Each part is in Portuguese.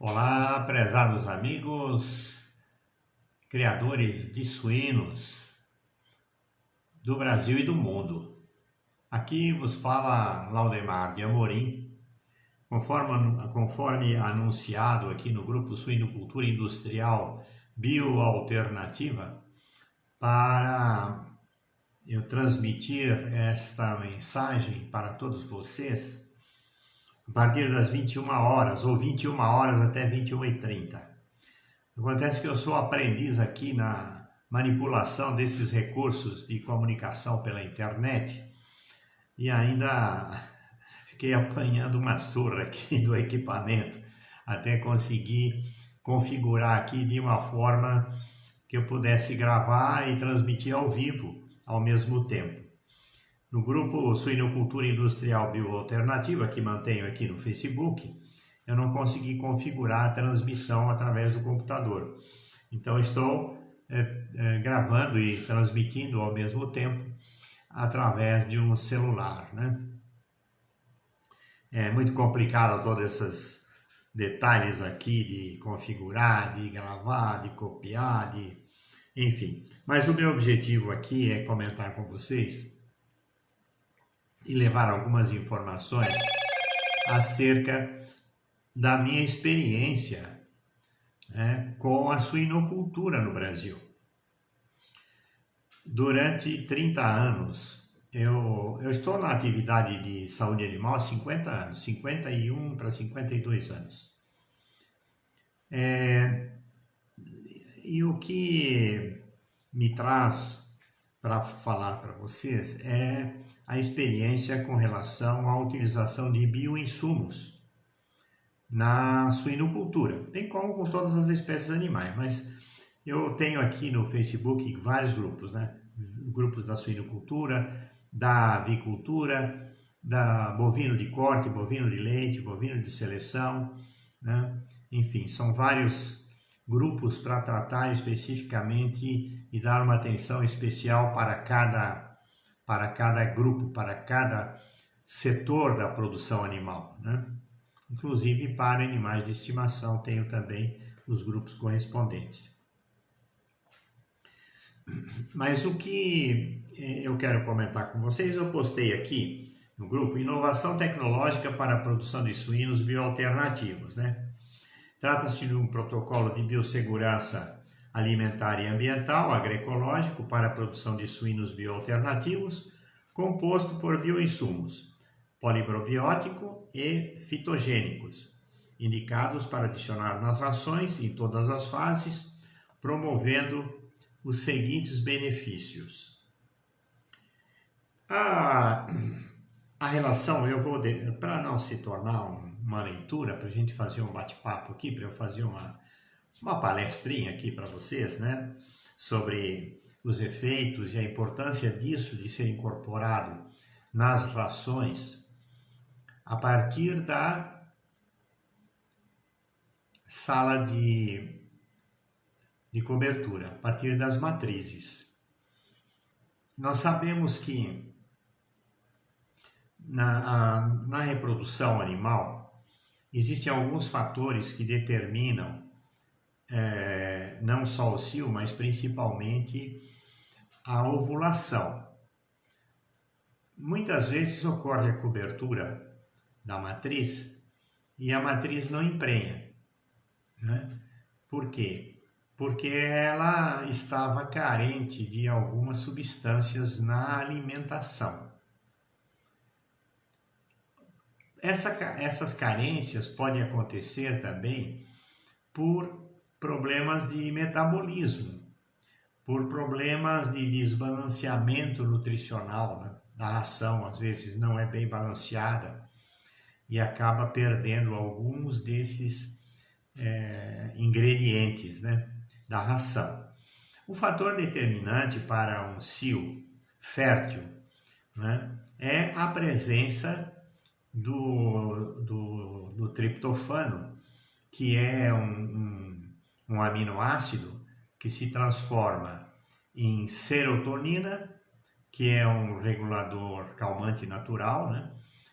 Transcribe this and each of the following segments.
Olá, prezados amigos, criadores de suínos do Brasil e do mundo. Aqui vos fala Laudemar de Amorim, conforme anunciado aqui no grupo Suinocultura Industrial Bioalternativa, para eu transmitir esta mensagem para todos vocês a partir das 21 horas, ou 21 horas até 21h30. Acontece que eu sou aprendiz aqui na manipulação desses recursos de comunicação pela internet e ainda fiquei apanhando uma surra aqui do equipamento até conseguir configurar aqui de uma forma que eu pudesse gravar e transmitir ao vivo ao mesmo tempo. No grupo Suinocultura Industrial Bioalternativa, que mantenho aqui no Facebook, eu não consegui configurar a transmissão através do computador. Então estou gravando e transmitindo ao mesmo tempo através de um celular, né? É muito complicado todos esses detalhes aqui de configurar, de gravar, de copiar, enfim. Mas o meu objetivo aqui é comentar com vocês e levar algumas informações acerca da minha experiência, né, com a suinocultura no Brasil. Durante 30 anos, eu estou na atividade de saúde animal há 50 anos, 51 para 52 anos. E o que me traz para falar para vocês é a experiência com relação à utilização de bioinsumos na suinocultura, bem como com todas as espécies animais, mas eu tenho aqui no Facebook vários grupos, né? Grupos da suinocultura, da avicultura, da bovino de corte, bovino de leite, bovino de seleção, né? Enfim, são vários grupos para tratar especificamente e dar uma atenção especial para cada grupo, para cada setor da produção animal, né? Inclusive para animais de estimação tenho também os grupos correspondentes. Mas o que eu quero comentar com vocês, eu postei aqui no grupo Inovação Tecnológica para a Produção de Suínos Bioalternativos, né? Trata-se de um protocolo de biossegurança alimentar e ambiental agroecológico para a produção de suínos bioalternativos, composto por bioinsumos poliprobiótico e fitogênicos, indicados para adicionar nas rações em todas as fases, promovendo os seguintes benefícios. A relação, eu vou, para não se tornar uma leitura, para a gente fazer um bate-papo aqui, para eu fazer uma palestrinha aqui para vocês, né, sobre os efeitos e a importância disso de ser incorporado nas rações a partir da sala de cobertura, a partir das matrizes. Nós sabemos que na reprodução animal existem alguns fatores que determinam não só o cio, mas principalmente a ovulação. Muitas vezes ocorre a cobertura da matriz e a matriz não emprenha, né? Por quê? Porque ela estava carente de algumas substâncias na alimentação. Essas carências podem acontecer também por problemas de metabolismo, por problemas de desbalanceamento nutricional, né? A ração às vezes não é bem balanceada e acaba perdendo alguns desses ingredientes, né, da ração. O fator determinante para um cio fértil, né, é a presença do triptofano, que é um aminoácido que se transforma em serotonina, que é um regulador calmante natural, né?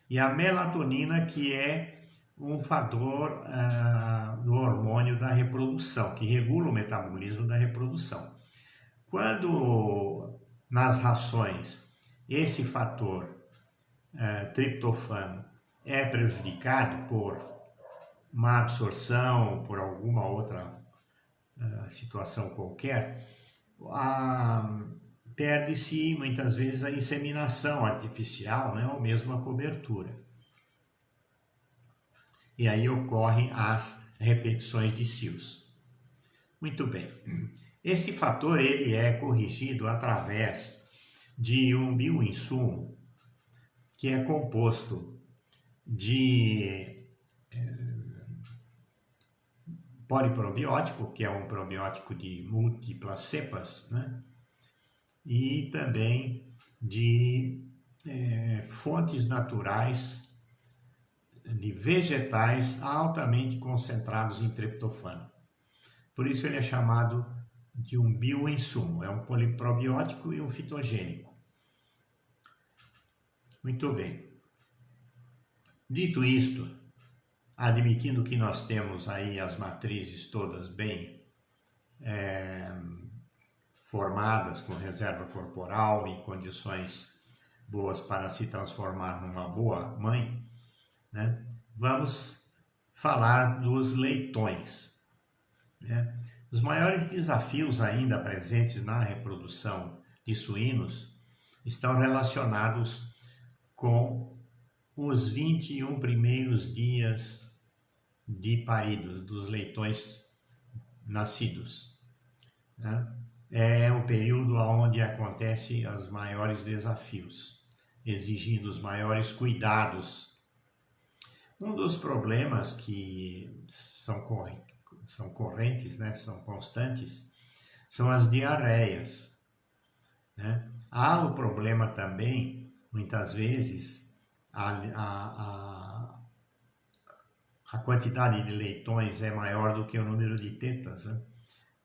E a melatonina, que é um fator do hormônio da reprodução, que regula o metabolismo da reprodução. Quando nas rações esse fator triptofano é prejudicado por má absorção, por alguma outra situação qualquer, perde-se muitas vezes a inseminação artificial, né, ou mesmo a cobertura. E aí ocorrem as repetições de cios. Muito bem. Esse fator ele é corrigido através de um bioinsumo que é composto de poliprobiótico, que é um probiótico de múltiplas cepas, né? E também de fontes naturais de vegetais altamente concentrados em triptofano. Por isso ele é chamado de um bioinsumo, é um poliprobiótico e um fitogênico. Muito bem. Dito isto, admitindo que nós temos aí as matrizes todas bem formadas, com reserva corporal e condições boas para se transformar numa boa mãe, né? Vamos falar dos leitões, né? Os maiores desafios ainda presentes na reprodução de suínos estão relacionados com os 21 primeiros dias de paridos dos leitões nascidos, né? É o período onde acontecem os maiores desafios, exigindo os maiores cuidados. Um dos problemas que são correntes, né, são constantes, são as diarreias, né? Há o problema também, muitas vezes, a quantidade de leitões é maior do que o número de tetas, né?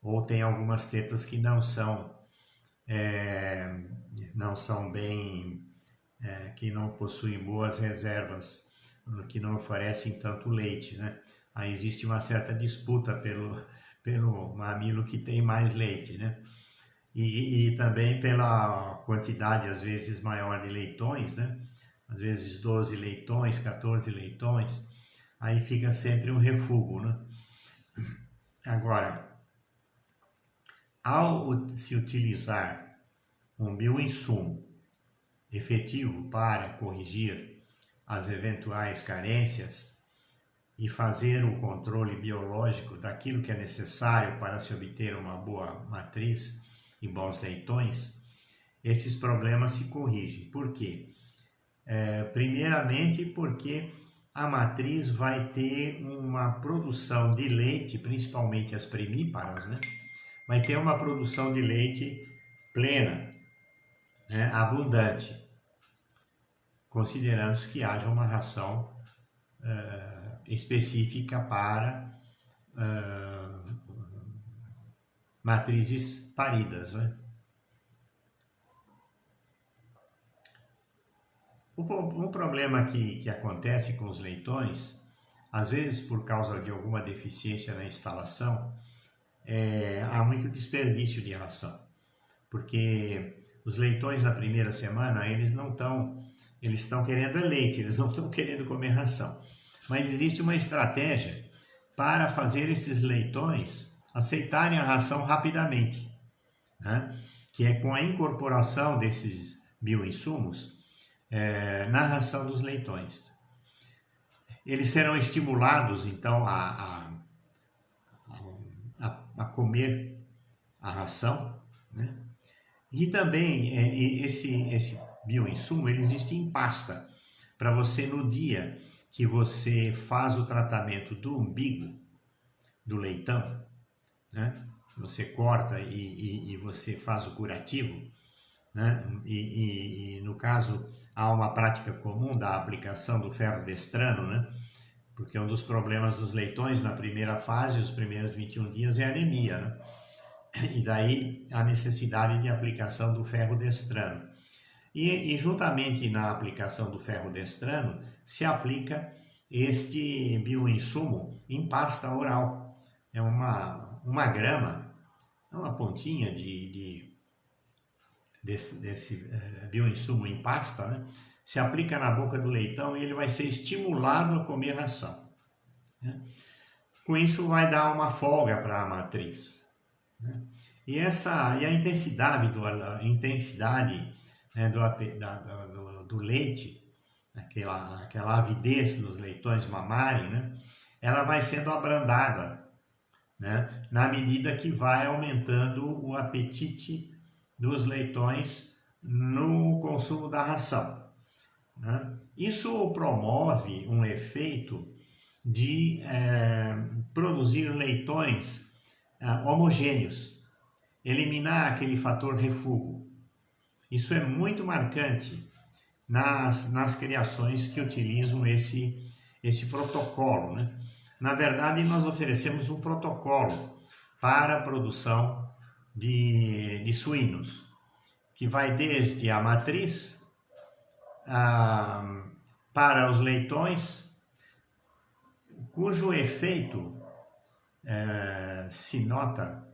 Ou tem algumas tetas que não são bem, que não possuem boas reservas, que não oferecem tanto leite, né? Aí existe uma certa disputa pelo mamilo que tem mais leite, né? E também pela quantidade, às vezes, maior de leitões, né? Às vezes 12 leitões, 14 leitões, aí fica sempre um refúgio, né? Agora, ao se utilizar um bioinsumo efetivo para corrigir as eventuais carências e fazer o controle biológico daquilo que é necessário para se obter uma boa matriz e bons leitões, esses problemas se corrigem. Por quê? Primeiramente porque a matriz vai ter uma produção de leite, principalmente as primíparas, né? Vai ter uma produção de leite plena, né? Abundante, considerando que haja uma ração específica para matrizes paridas, né? Um problema que acontece com os leitões, às vezes por causa de alguma deficiência na instalação, há muito desperdício de ração, porque os leitões na primeira semana, eles estão querendo leite, eles não estão querendo comer ração. Mas existe uma estratégia para fazer esses leitões aceitarem a ração rapidamente, né? Que é com a incorporação desses bioinsumos na ração dos leitões. Eles serão estimulados, então, a comer a ração, né? E também esse bioinsumo ele existe em pasta, para você no dia que você faz o tratamento do umbigo do leitão, né? Você corta e você faz o curativo, né? E no caso há uma prática comum da aplicação do ferrodestrano, né? Porque um dos problemas dos leitões na primeira fase, os primeiros 21 dias, é a anemia, né? E daí a necessidade de aplicação do ferrodestrano. E juntamente na aplicação do ferrodestrano se aplica este bioinsumo em pasta oral. É uma grama, é uma pontinha desse bioinsumo em pasta, né? Se aplica na boca do leitão e ele vai ser estimulado a comer ração, né? Com isso vai dar uma folga para a matriz, né? E a intensidade né, do leite, aquela avidez dos leitões mamarem, né, ela vai sendo abrandada, né, na medida que vai aumentando o apetite dos leitões no consumo da ração, né? Isso promove um efeito de produzir leitões homogêneos, eliminar aquele fator refúgio. Isso é muito marcante nas criações que utilizam esse protocolo, né? Na verdade, nós oferecemos um protocolo para a produção de suínos, que vai desde a matriz para os leitões, cujo efeito se nota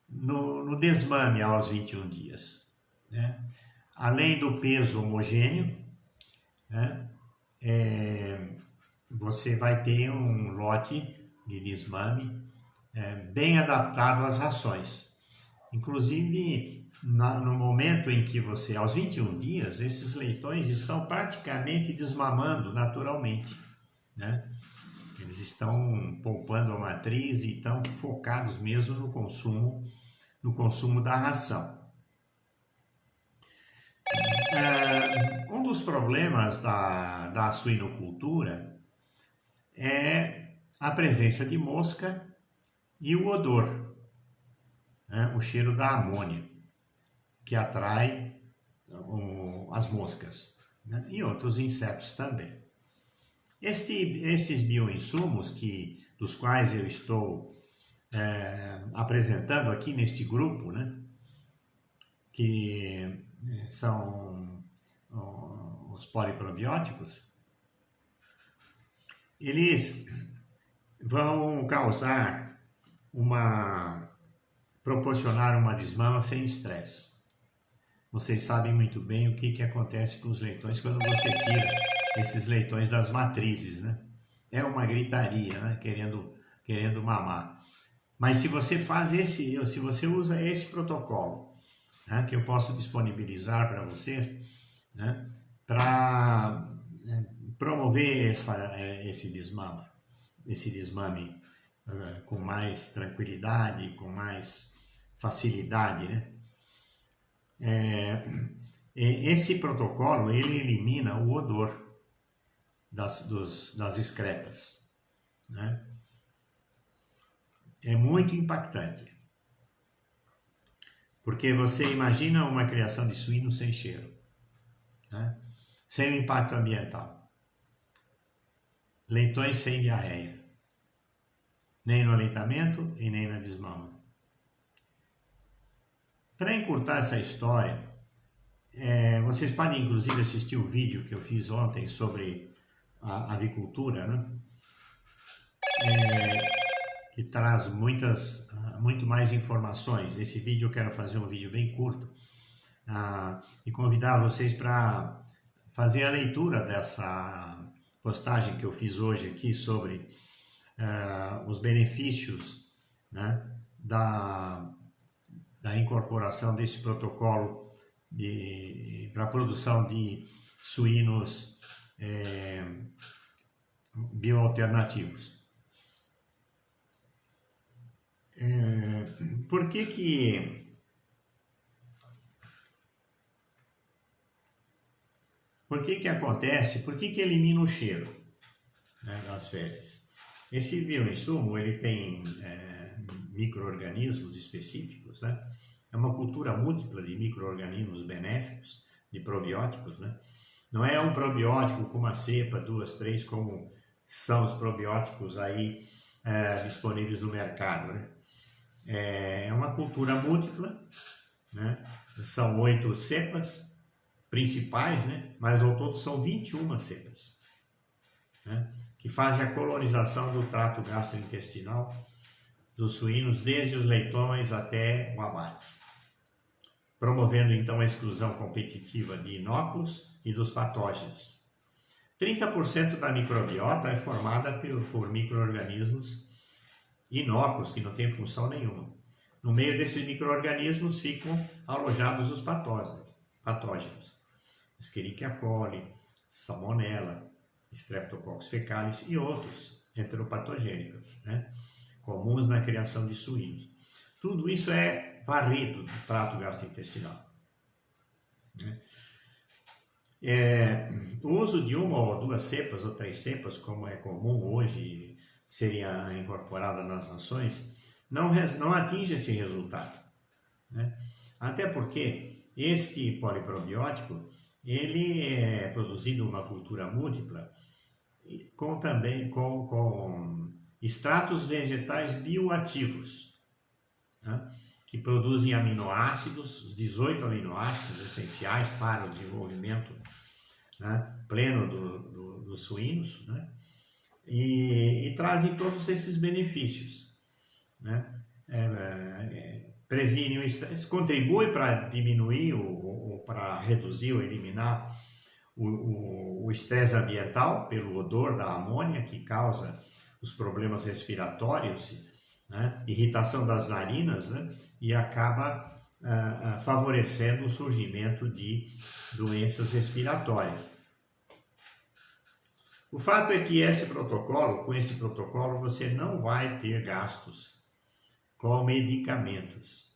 no desmame aos 21 dias, né? Além do peso homogêneo, né, você vai ter um lote de desmame bem adaptado às rações. Inclusive, no momento em que você, aos 21 dias, esses leitões estão praticamente desmamando naturalmente, né? Eles estão poupando a matriz e estão focados mesmo no consumo da ração. Um dos problemas da suinocultura é a presença de mosca e o odor, né? O cheiro da amônia, que atrai as moscas, né? E outros insetos também. Estes bioinsumos dos quais eu estou apresentando aqui neste grupo, né, que são os poliprobióticos, eles vão proporcionar uma desmama sem estresse. Vocês sabem muito bem o que acontece com os leitões quando você tira esses leitões das matrizes, né? É uma gritaria, né? Querendo mamar. Mas se você se você usa esse protocolo, né, que eu posso disponibilizar para vocês, né, para promover esse desmame com mais tranquilidade, com mais facilidade, né? Esse protocolo ele elimina o odor das excretas, né? É muito impactante, porque você imagina uma criação de suíno sem cheiro, né? Sem o impacto ambiental, leitões sem diarreia, nem no aleitamento e nem na desmama. Para encurtar essa história, vocês podem inclusive assistir o vídeo que eu fiz ontem sobre a avicultura, né? Que traz muito mais informações. Esse vídeo eu quero fazer um vídeo bem curto e convidar vocês para fazer a leitura dessa postagem que eu fiz hoje aqui sobre os benefícios, né, da incorporação desse protocolo para a produção de suínos bioalternativos. Por que acontece? Por que elimina o cheiro, né, das fezes? Esse bioinsumo ele tem micro-organismos específicos, né? É uma cultura múltipla de micro-organismos benéficos, de probióticos, né? Não é um probiótico com uma cepa, 2, 3, como são os probióticos aí disponíveis no mercado, né? É uma cultura múltipla, né? São 8 cepas principais, né? Mas ao todo são 21 cepas, né? que fazem a colonização do trato gastrointestinal dos suínos, desde os leitões até o abate, promovendo então a exclusão competitiva de inóculos e dos patógenos. 30% da microbiota é formada por micro-organismos inócuos, que não têm função nenhuma. No meio desses micro-organismos ficam alojados os patógenos. Escherichia coli, Salmonella, Streptococcus fecalis e outros enteropatogênicos, né, comuns na criação de suínos. Tudo isso é varrido do trato gastrointestinal, né? O uso de uma ou duas cepas ou 3 cepas, como é comum hoje, seria incorporada nas rações, não atinge esse resultado, né? Até porque este poliprobiótico ele é produzido numa cultura múltipla com extratos vegetais bioativos, né, que produzem aminoácidos, os 18 aminoácidos essenciais para o desenvolvimento, né, pleno dos suínos, né, e trazem todos esses benefícios, né, previne o estresse, contribui para diminuir ou para reduzir ou eliminar o estresse ambiental pelo odor da amônia, que causa os problemas respiratórios, né, irritação das narinas, né, e acaba favorecendo o surgimento de doenças respiratórias. O fato é que com este protocolo, você não vai ter gastos com medicamentos,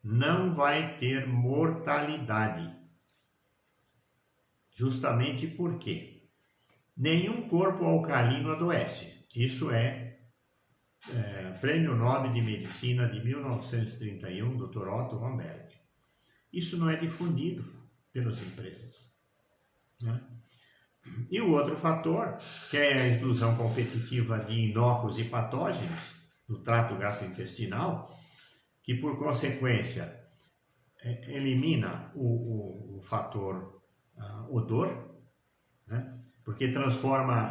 não vai ter mortalidade, justamente porque nenhum corpo alcalino adoece. Isso é Prêmio Nobel de Medicina de 1931, Dr. Otto von Berg. Isso não é difundido pelas empresas, né? E o outro fator, que é a exclusão competitiva de inóculos e patógenos do trato gastrointestinal, que por consequência elimina o fator odor, né? Porque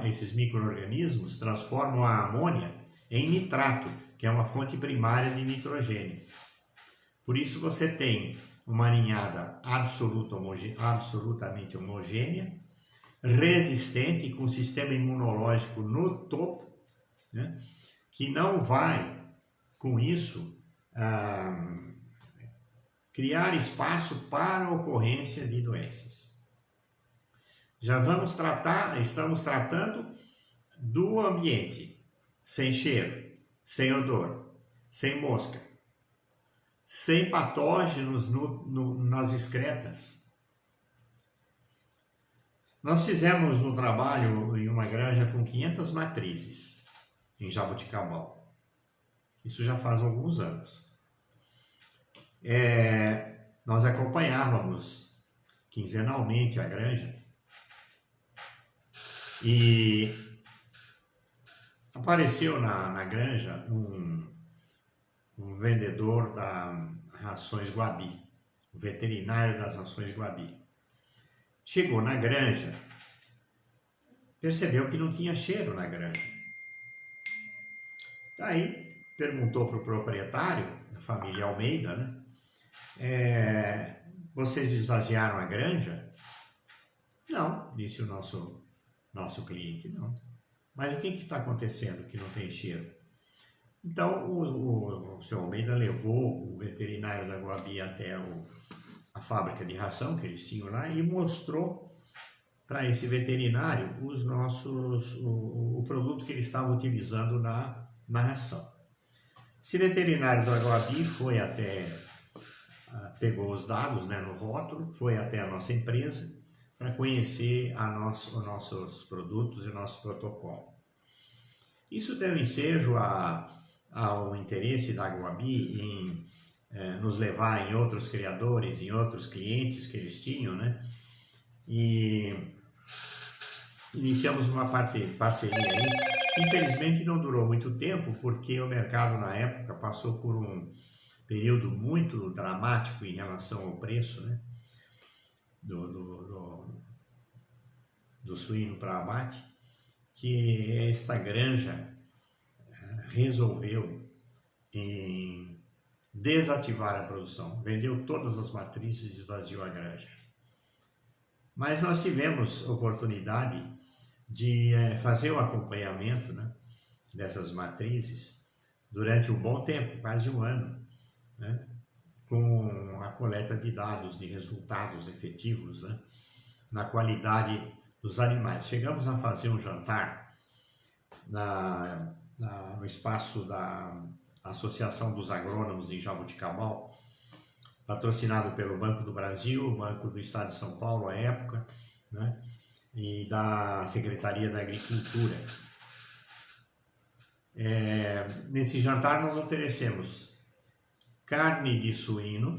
esses micro-organismos transformam a amônia em nitrato, que é uma fonte primária de nitrogênio. Por isso você tem uma ninhada absolutamente homogênea, resistente, com sistema imunológico no topo, né, que não vai, com isso, criar espaço para a ocorrência de doenças. Estamos tratando do ambiente, sem cheiro, sem odor, sem mosca, sem patógenos nas excretas. Nós fizemos um trabalho em uma granja com 500 matrizes, em Jaboticabal. Isso já faz alguns anos. Nós acompanhávamos quinzenalmente a granja e apareceu na granja um vendedor das rações Guabi, o veterinário das rações Guabi. Chegou na granja, percebeu que não tinha cheiro na granja. Daí perguntou para o proprietário, da família Almeida, né? Vocês esvaziaram a granja? Não, disse o nosso cliente, não. Mas o que está acontecendo que não tem cheiro? Então o senhor Almeida levou o veterinário da Guabi até a fábrica de ração que eles tinham lá e mostrou para esse veterinário o produto que eles estavam utilizando na ração. Esse veterinário da Guabi pegou os dados, né, no rótulo, foi até a nossa empresa para conhecer os nossos produtos e o nosso protocolo. Isso deu ensejo ao interesse da Guabi em nos levar em outros criadores, em outros clientes que eles tinham, né? E iniciamos uma parceria aí. Infelizmente não durou muito tempo, porque o mercado na época passou por um período muito dramático em relação ao preço, né, do suíno para abate, que esta granja resolveu em desativar a produção, vendeu todas as matrizes e esvaziou a granja. Mas nós tivemos oportunidade de fazer o acompanhamento, né, dessas matrizes durante um bom tempo, quase um ano, né, com a coleta de dados, de resultados efetivos, né, na qualidade dos animais. Chegamos a fazer um jantar no espaço da Associação dos Agrônomos em Jaboticabal, patrocinado pelo Banco do Brasil, o Banco do Estado de São Paulo à época, né, e da Secretaria da Agricultura. Nesse jantar nós oferecemos carne de suíno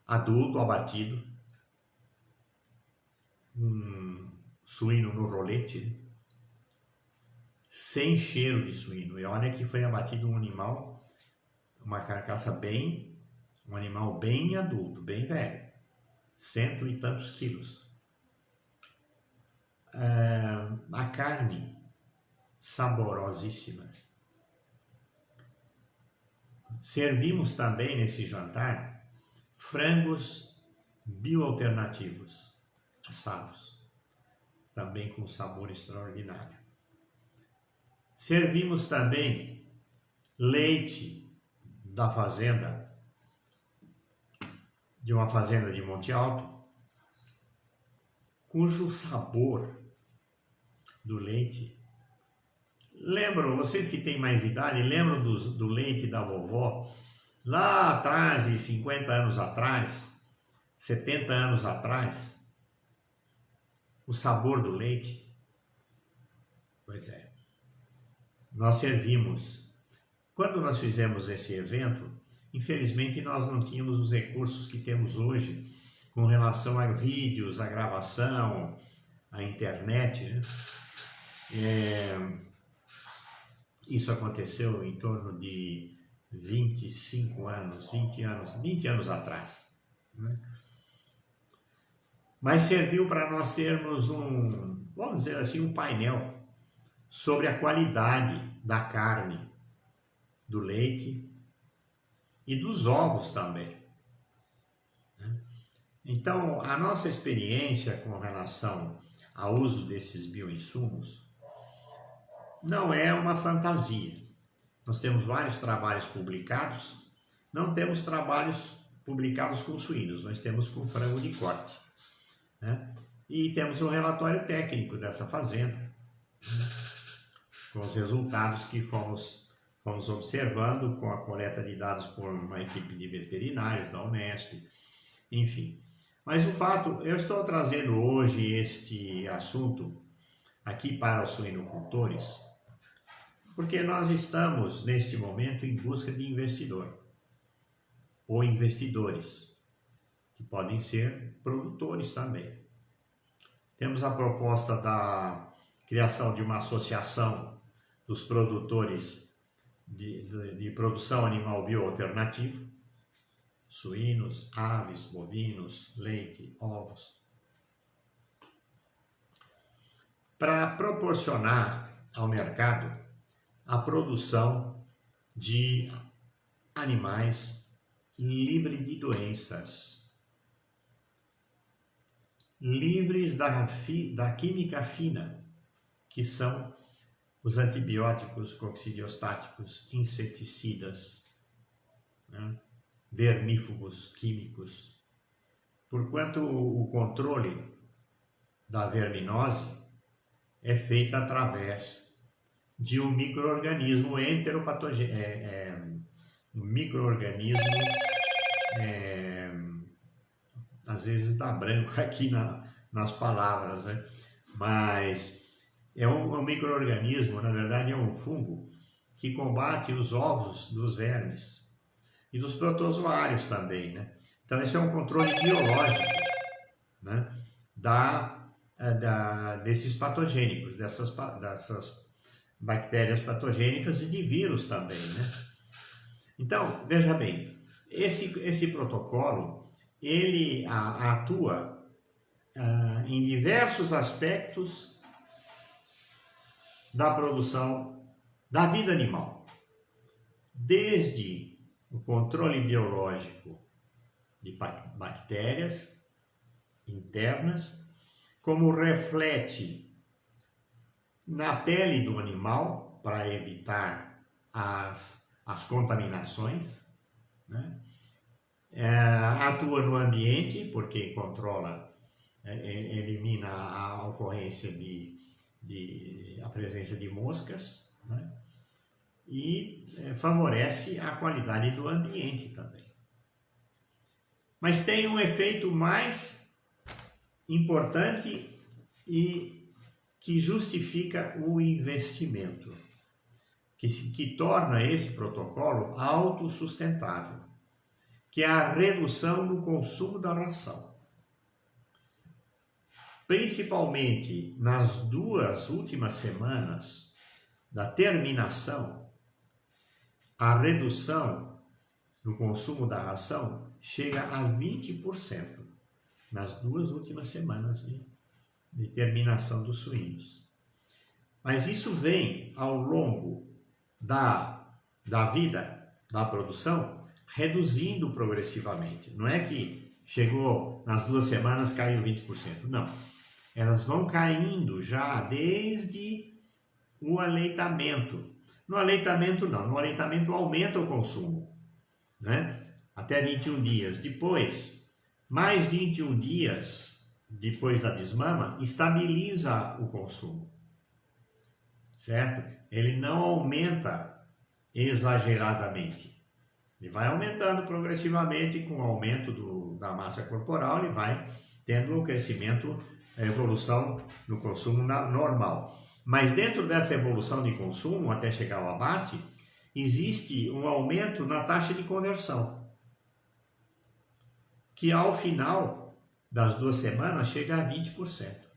adulto abatido, um suíno no rolete, sem cheiro de suíno. E olha que foi abatido um animal, uma carcaça um animal bem adulto, bem velho, 100 e tantos quilos. A carne saborosíssima. Servimos também nesse jantar frangos bioalternativos, assados, também com sabor extraordinário. Servimos também leite da fazenda, de uma fazenda de Monte Alto, cujo sabor do leite, lembram, vocês que têm mais idade, lembram do leite da vovó, lá atrás, de 50 anos atrás, 70 anos atrás, o sabor do leite? Pois é, nós servimos. Quando nós fizemos esse evento, infelizmente nós não tínhamos os recursos que temos hoje com relação a vídeos, a gravação, a internet, né? Isso aconteceu em torno de 25 anos, 20 anos atrás, né? Mas serviu para nós termos vamos dizer assim, um painel sobre a qualidade da carne, do leite e dos ovos também, né? Então, a nossa experiência com relação ao uso desses bioinsumos não é uma fantasia. Nós temos vários trabalhos publicados, não temos trabalhos publicados com suínos, nós temos com frango de corte, né? E temos um relatório técnico dessa fazenda, né, com os resultados que fomos observando com a coleta de dados por uma equipe de veterinários da Unesp, enfim. Mas o fato, eu estou trazendo hoje este assunto aqui para os suinocultores, porque nós estamos, neste momento, em busca de investidor, ou investidores, que podem ser produtores também. Temos a proposta da criação de uma associação dos produtores de produção animal bioalternativa, suínos, aves, bovinos, leite, ovos, para proporcionar ao mercado a produção de animais livres de doenças, livres da química fina, que são os antibióticos, coccidiostáticos, inseticidas, né, vermífugos químicos, porquanto o controle da verminose é feito através de um micro-organismo enteropatogênico, um micro-organismo, às vezes dá branco aqui nas palavras, né? Mas é um micro-organismo, na verdade é um fungo, que combate os ovos dos vermes e dos protozoários também, né? Então esse é um controle biológico, né, desses patogênicos, dessas bactérias patogênicas e de vírus também, né? Então, veja bem, esse protocolo, ele atua em diversos aspectos da produção da vida animal, desde o controle biológico de bactérias internas, como reflete na pele do animal para evitar as contaminações, né? Atua no ambiente porque controla, elimina a ocorrência a presença de moscas, né? E favorece a qualidade do ambiente também. Mas tem um efeito mais importante e que justifica o investimento, que torna esse protocolo autossustentável, que é a redução no consumo da ração. Principalmente nas 2 últimas semanas da terminação, a redução no consumo da ração chega a 20% nas 2 últimas semanas de terminação dos suínos. Mas isso vem ao longo da vida da produção reduzindo progressivamente. Não é que chegou nas 2 semanas, caiu 20%. Não. Elas vão caindo já desde o aleitamento. No aleitamento não. No aleitamento aumenta o consumo, né? Até 21 dias. Depois, mais 21 dias depois da desmama, estabiliza o consumo. Certo? Ele não aumenta exageradamente. Ele vai aumentando progressivamente com o aumento da massa corporal, ele vai tendo o crescimento, a evolução no consumo normal. Mas dentro dessa evolução de consumo, até chegar ao abate, existe um aumento na taxa de conversão, que ao final das 2 semanas chega a 20%.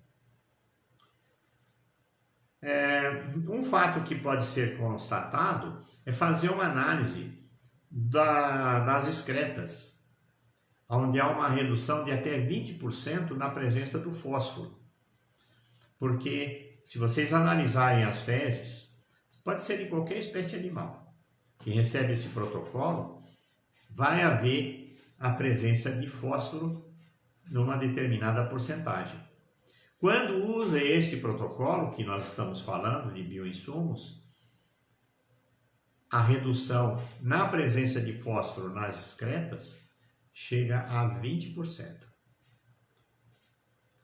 Um fato que pode ser constatado é fazer uma análise das excretas, onde há uma redução de até 20% na presença do fósforo. Porque se vocês analisarem as fezes, pode ser de qualquer espécie animal que recebe esse protocolo, vai haver a presença de fósforo numa determinada porcentagem. Quando usa este protocolo que nós estamos falando de bioinsumos, a redução na presença de fósforo nas excretas chega a 20%.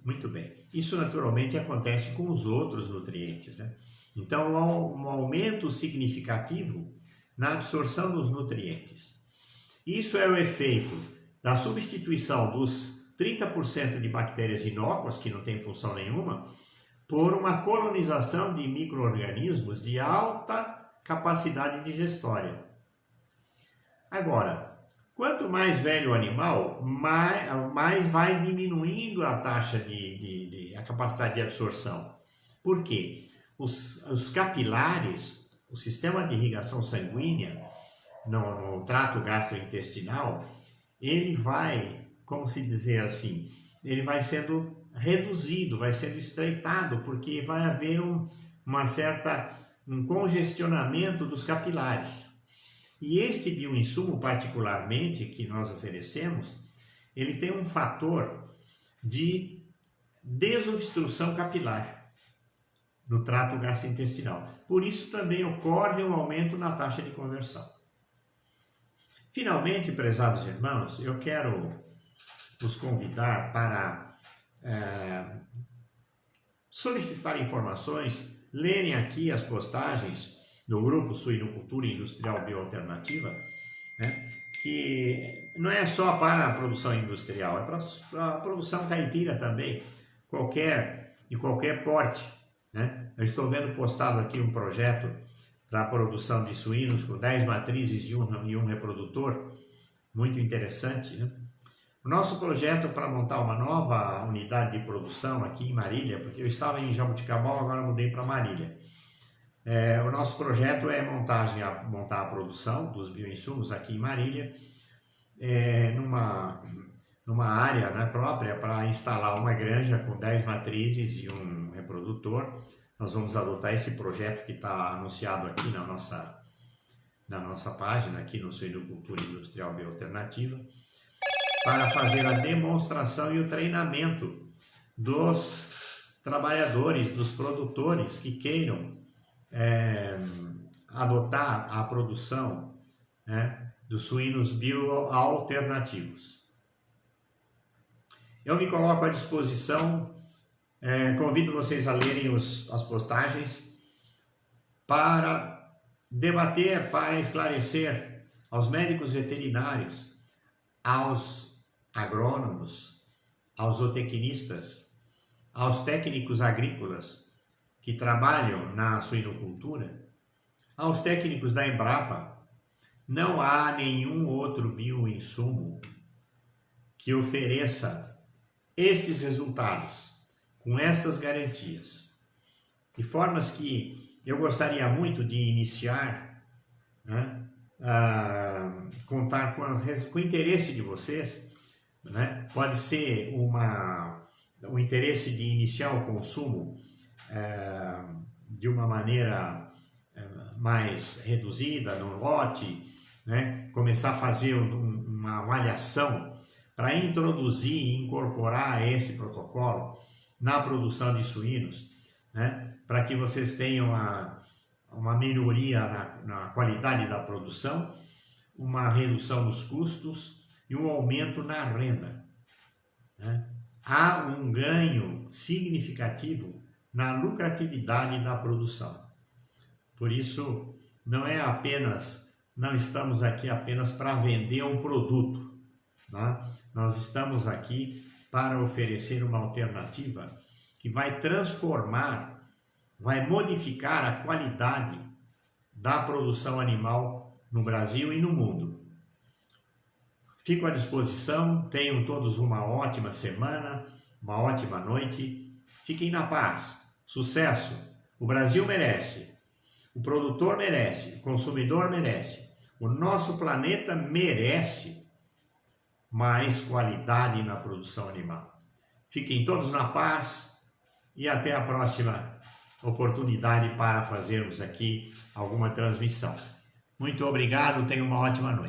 Muito bem. Isso naturalmente acontece com os outros nutrientes, né? Então há um aumento significativo na absorção dos nutrientes. Isso é o efeito da substituição dos 30% de bactérias inócuas, que não tem função nenhuma, por uma colonização de micro-organismos de alta capacidade digestória. Agora, quanto mais velho o animal, mais vai diminuindo a taxa a capacidade de absorção. Por quê? Os capilares, o sistema de irrigação sanguínea no trato gastrointestinal, ele vai, como se dizer assim, ele vai sendo reduzido, vai sendo estreitado, porque vai haver um congestionamento dos capilares. E este bioinsumo, particularmente, que nós oferecemos, ele tem um fator de desobstrução capilar no trato gastrointestinal. Por isso também ocorre um aumento na taxa de conversão. Finalmente, prezados irmãos, eu quero os convidar para solicitar informações, lerem aqui as postagens do Grupo Suinocultura Industrial Bioalternativa, né, que não é só para a produção industrial, é para a produção caipira também, de qualquer porte, né? Eu estou vendo postado aqui um projeto para a produção de suínos com 10 matrizes e um reprodutor, muito interessante, né? O nosso projeto para montar uma nova unidade de produção aqui em Marília, porque eu estava em Jaboticabal, agora mudei para Marília. O nosso projeto é montar a produção dos bioinsumos aqui em Marília, numa área, né, própria para instalar uma granja com 10 matrizes e um reprodutor, nós vamos adotar esse projeto que está anunciado aqui na nossa página, aqui no Suinocultura Industrial Bioalternativa, para fazer a demonstração e o treinamento dos trabalhadores, dos produtores que queiram adotar a produção, né, dos suínos bioalternativos. Eu me coloco à disposição, convido vocês a lerem as postagens para debater, para esclarecer aos médicos veterinários, aos agrônomos, aos zootecnistas, aos técnicos agrícolas que trabalham na suinocultura, aos técnicos da Embrapa. Não há nenhum outro bioinsumo que ofereça esses resultados, com estas garantias. De formas que eu gostaria muito de iniciar, né, contar com o interesse de vocês, né? Pode ser o interesse de iniciar o consumo de uma maneira mais reduzida, no lote, né? Começar a fazer uma avaliação para introduzir e incorporar esse protocolo na produção de suínos, né? Para que vocês tenham uma melhoria na qualidade da produção, uma redução dos custos e um aumento na renda, né? Há um ganho significativo na lucratividade da produção. Por isso, não estamos aqui apenas para vender um produto, né? Nós estamos aqui para oferecer uma alternativa que vai transformar, vai modificar a qualidade da produção animal no Brasil e no mundo. Fico à disposição, tenham todos uma ótima semana, uma ótima noite, fiquem na paz, sucesso, o Brasil merece, o produtor merece, o consumidor merece, o nosso planeta merece mais qualidade na produção animal. Fiquem todos na paz e até a próxima oportunidade para fazermos aqui alguma transmissão. Muito obrigado, tenham uma ótima noite.